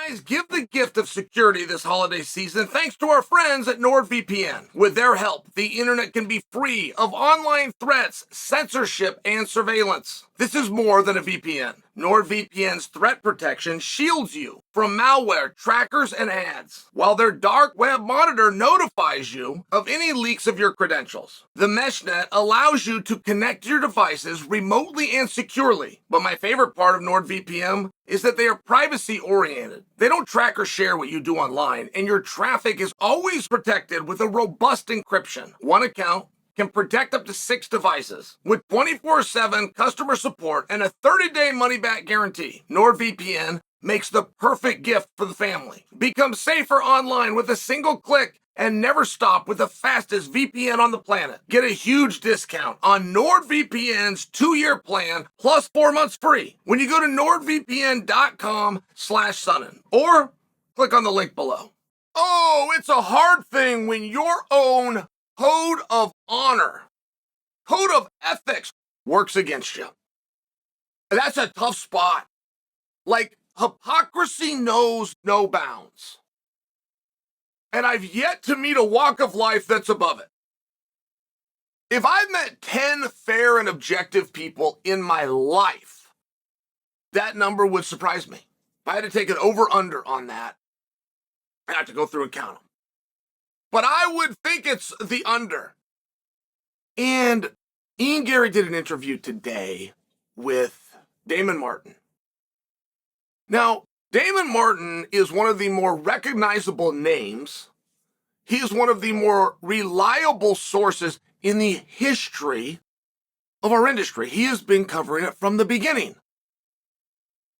guys, give the gift of security this holiday season thanks to our friends at NordVPN. With their help, the internet can be free of online threats, censorship, and surveillance. This is more than a VPN. NordVPN's threat protection shields you from malware, trackers, and ads, while their dark web monitor notifies you of any leaks of your credentials. The MeshNet allows you to connect your devices remotely and securely. But my favorite part of NordVPN is that they are privacy-oriented. They don't track or share what you do online, and your traffic is always protected with a robust encryption. One account can protect up to 6 devices with 24/7 customer support and a 30-day money-back guarantee. NordVPN makes the perfect gift for the family. Become safer online with a single click and never stop with the fastest VPN on the planet. Get a huge discount on NordVPN's 2-year plan plus 4 months free when you go to nordvpn.com/Sonnen or click on the link below. Oh, it's a hard thing when your own code of honor, code of ethics works against you. That's a tough spot. Like, hypocrisy knows no bounds. And I've yet to meet a walk of life that's above it. If I've met 10 fair and objective people in my life, that number would surprise me. If I had to take an over-under on that, I'd have to go through and count them. But I would think it's the under. And Ian Garry did an interview today with Damon Martin. Now, Damon Martin is one of the more recognizable names. He is one of the more reliable sources in the history of our industry. He has been covering it from the beginning.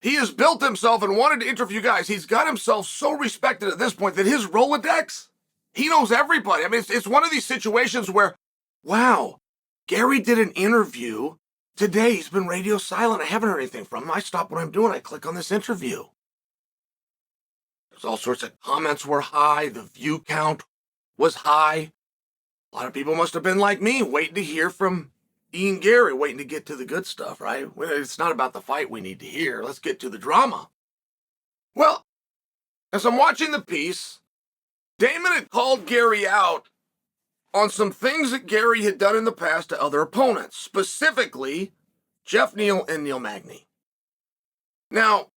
He has built himself and wanted to interview guys. He's got himself so respected at this point that his Rolodex, he knows everybody. I mean, it's one of these situations where, wow, Garry did an interview today. He's been radio silent. I haven't heard anything from him. I stop what I'm doing. I click on this interview. There's all sorts of comments were high. The view count was high. A lot of people must have been like me, waiting to hear from Ian Garry, waiting to get to the good stuff, right? It's not about the fight we need to hear. Let's get to the drama. Well, as I'm watching the piece, Damon had called Garry out on some things that Garry had done in the past to other opponents, specifically Jeff Neal and Neil Magny. Now,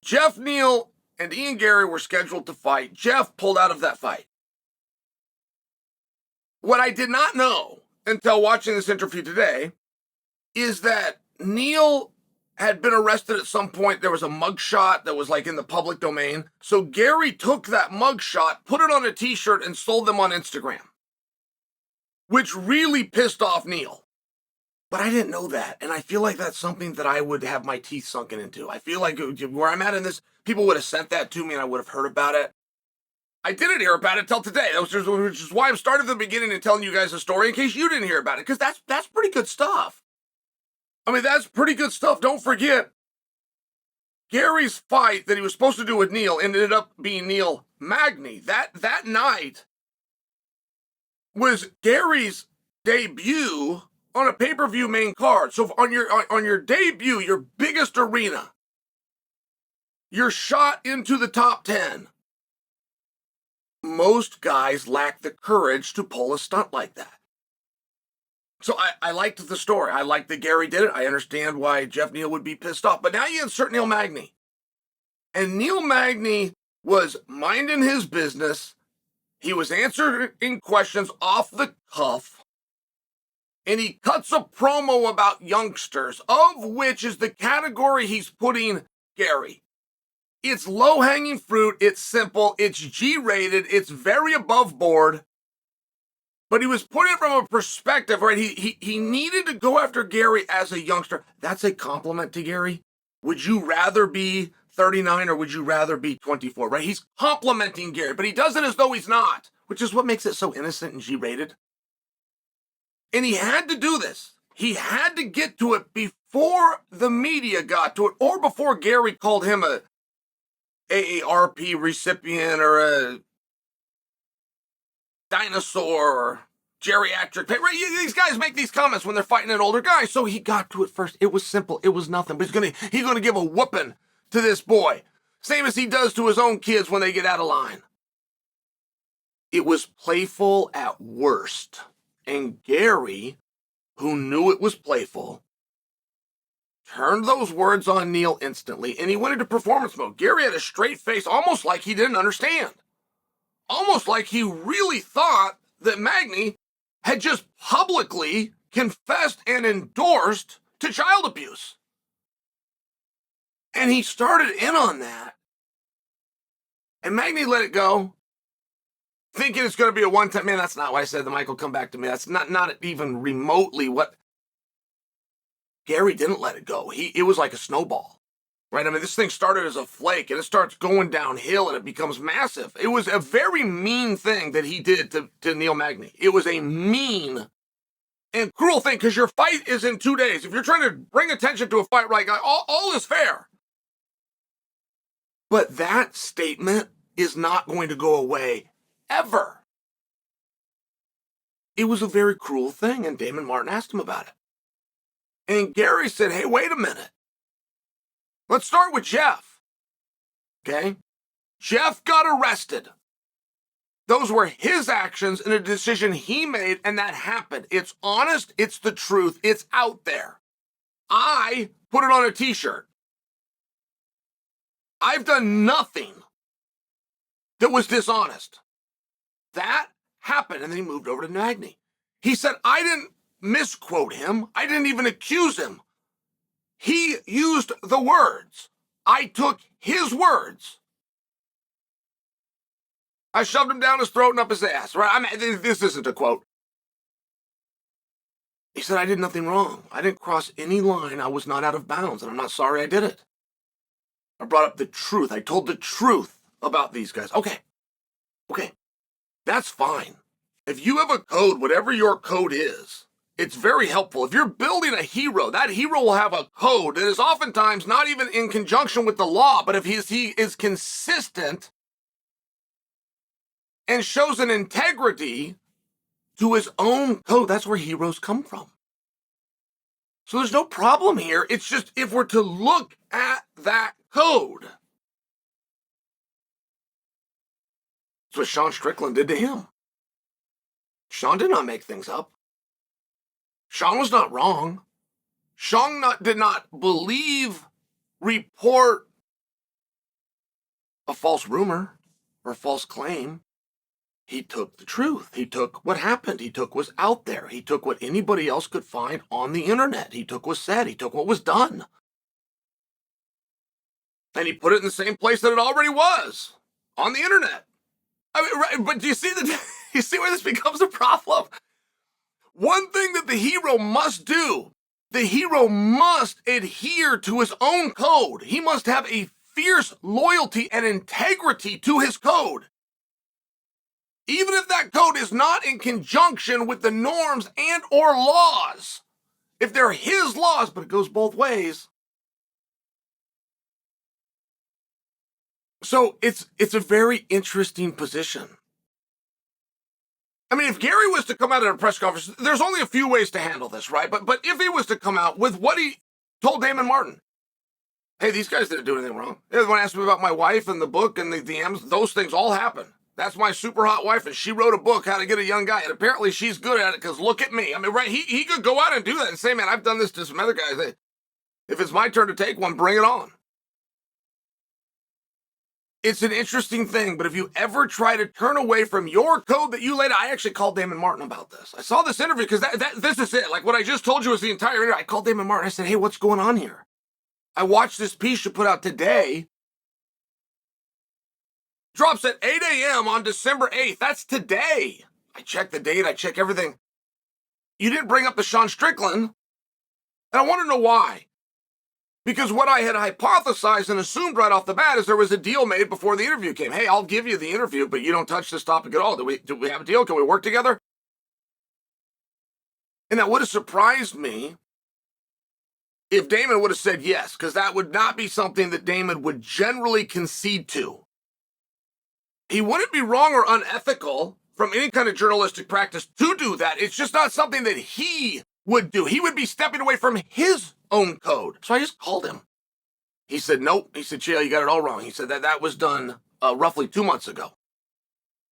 Jeff Neal and Ian Garry were scheduled to fight. Jeff pulled out of that fight. What I did not know until watching this interview today is that Neil had been arrested at some point. There was a mugshot that was like in the public domain. So Garry took that mugshot, put it on a t-shirt, and sold them on Instagram, which really pissed off Neil. But I didn't know that, and I feel like that's something that I would have my teeth sunken into. I feel like where I'm at in this, people would have sent that to me and I would have heard about it. I didn't hear about it till today, which is why I'm starting at the beginning and telling you guys a story in case you didn't hear about it, because that's pretty good stuff. I mean, that's pretty good stuff. Don't forget, Garry's fight that he was supposed to do with Neil ended up being Neil Magny. That night was Garry's debut on a pay-per-view main card. So on your debut, your biggest arena, your shot into the top 10. Most guys lack the courage to pull a stunt like that. So I liked the story. I liked that Garry did it. I understand why Jeff Neal would be pissed off. But now you insert Neil Magny. And Neil Magny was minding his business. He was answering questions off the cuff. And he cuts a promo about youngsters, of which is the category he's putting Garry. It's low-hanging fruit, it's simple, it's G-rated, it's very above board. But he was putting it from a perspective, right? He needed to go after Garry as a youngster. That's a compliment to Garry. Would you rather be 39 or would you rather be 24, right? He's complimenting Garry, but he does it as though he's not, which is what makes it so innocent and G-rated. And he had to do this. He had to get to it before the media got to it, or before Garry called him a AARP recipient or a dinosaur or geriatric, right? These guys make these comments when they're fighting an older guy. So he got to it first. It was simple. It was nothing. But he's gonna give a whooping to this boy. Same as he does to his own kids when they get out of line. It was playful at worst. And Garry, who knew it was playful, turned those words on Neil instantly, and he went into performance mode. Garry had a straight face, almost like he didn't understand. Almost like he really thought that Magny had just publicly confessed and endorsed to child abuse. And he started in on that. And Magny let it go, thinking it's going to be a one-time. Man, that's not what I said. The mic will come back to me. That's not even remotely what. Garry didn't let it go. It was like a snowball, right? I mean, this thing started as a flake, and it starts going downhill, and it becomes massive. It was a very mean thing that he did to Neil Magny. It was a mean and cruel thing, because your fight is in 2 days. If you're trying to bring attention to a fight, right, all is fair. But that statement is not going to go away ever. It was a very cruel thing, and Damon Martin asked him about it. And Garry said, hey, wait a minute. Let's start with Jeff. Okay? Jeff got arrested. Those were his actions and a decision he made, and that happened. It's honest. It's the truth. It's out there. I put it on a t-shirt. I've done nothing that was dishonest. That happened, and then he moved over to Magny. He said, I didn't misquote him. I didn't even accuse him. He used the words. I took his words. I shoved him down his throat and up his ass, right? I mean, this isn't a quote. He said, I did nothing wrong. I didn't cross any line. I was not out of bounds, and I'm not sorry I did it. I brought up the truth. I told the truth about these guys. Okay. That's fine. If you have a code, whatever your code is, it's very helpful. If you're building a hero, that hero will have a code that is oftentimes not even in conjunction with the law, but if he is consistent and shows an integrity to his own code, that's where heroes come from. So there's no problem here. It's just if we're to look at that code, that's what Sean Strickland did to him. Sean did not make things up. Sean was not wrong. Sean did not believe, report a false rumor or a false claim. He took the truth. He took what happened. He took what's out there. He took what anybody else could find on the internet. He took what's said. He took what was done. And he put it in the same place that it already was, on the internet. I mean, right, but do you see you see where this becomes a problem? One thing that the hero must do, the hero must adhere to his own code. He must have a fierce loyalty and integrity to his code. Even if that code is not in conjunction with the norms and or laws. If they're his laws, but it goes both ways. So it's a very interesting position. I mean, if Garry was to come out at a press conference, there's only a few ways to handle this, right? But if he was to come out with what he told Damon Martin, hey, these guys didn't do anything wrong. Everyone asked me about my wife and the book and the Amazon, those things all happen. That's my super hot wife, and she wrote a book, How to Get a Young Guy, and apparently she's good at it, because look at me. I mean, right, he could go out and do that and say, man, I've done this to some other guys. Hey, if it's my turn to take one, bring it on. It's an interesting thing, but if you ever try to turn away from your code that you laid out, I actually called Damon Martin about this. I saw this interview, because this is it. Like, what I just told you was the entire interview. I called Damon Martin. I said, hey, what's going on here? I watched this piece you put out today. Drops at 8 a.m. on December 8th. That's today. I checked the date. I checked everything. You didn't bring up the Sean Strickland. And I want to know why. Because what I had hypothesized and assumed right off the bat is there was a deal made before the interview came. Hey, I'll give you the interview, but you don't touch this topic at all. Do we have a deal? Can we work together? And that would have surprised me if Damon would have said yes, because that would not be something that Damon would generally concede to. He wouldn't be wrong or unethical from any kind of journalistic practice to do that. It's just not something that he would do. He would be stepping away from his own code. So I just called him. He said, nope. He said, Chael, you got it all wrong. He said that was done roughly 2 months ago.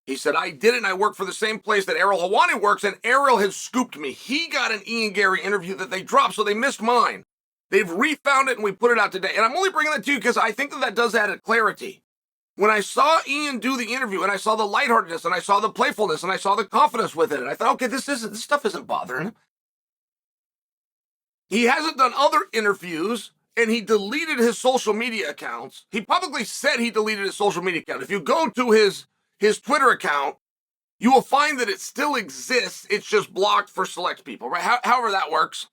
He said, I did it, and I work for the same place that Ariel Helwani works, and Ariel has scooped me. He got an Ian Garry interview that they dropped, so they missed mine. They've refound it, and we put it out today. And I'm only bringing that to you because I think that does add clarity. When I saw Ian do the interview, and I saw the lightheartedness, and I saw the playfulness, and I saw the confidence with it, and I thought, okay, this stuff isn't bothering him. He hasn't done other interviews, and he deleted his social media accounts. He publicly said he deleted his social media account. If you go to his Twitter account, you will find that it still exists. It's just blocked for select people, right? However that works.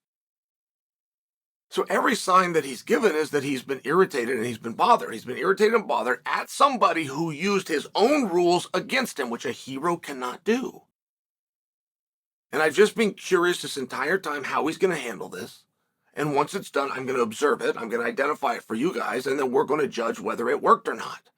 So every sign that he's given is that he's been irritated and he's been bothered. He's been irritated and bothered at somebody who used his own rules against him, which a hero cannot do. And I've just been curious this entire time how he's going to handle this. And once it's done, I'm going to observe it. I'm going to identify it for you guys, and then we're going to judge whether it worked or not.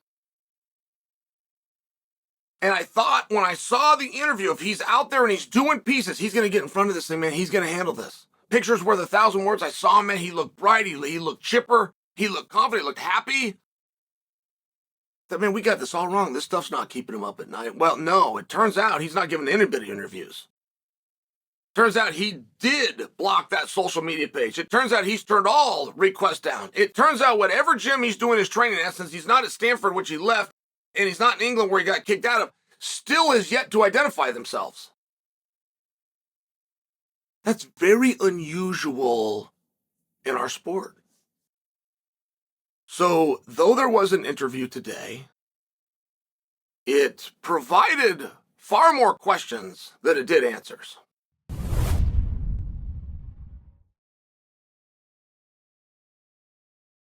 And I thought when I saw the interview, if he's out there and he's doing pieces, he's going to get in front of this thing, man. He's going to handle this. Pictures worth 1,000 words. I saw him, man. He looked bright. He looked chipper. He looked confident. He looked happy. That, man, we got this all wrong. This stuff's not keeping him up at night. Well, no, it turns out he's not giving anybody interviews. Turns out he did block that social media page. It turns out he's turned all requests down. It turns out whatever gym he's doing his training at, since he's not at Stanford, which he left, and he's not in England where he got kicked out of, still is yet to identify themselves. That's very unusual in our sport. So, though there was an interview today, it provided far more questions than it did answers.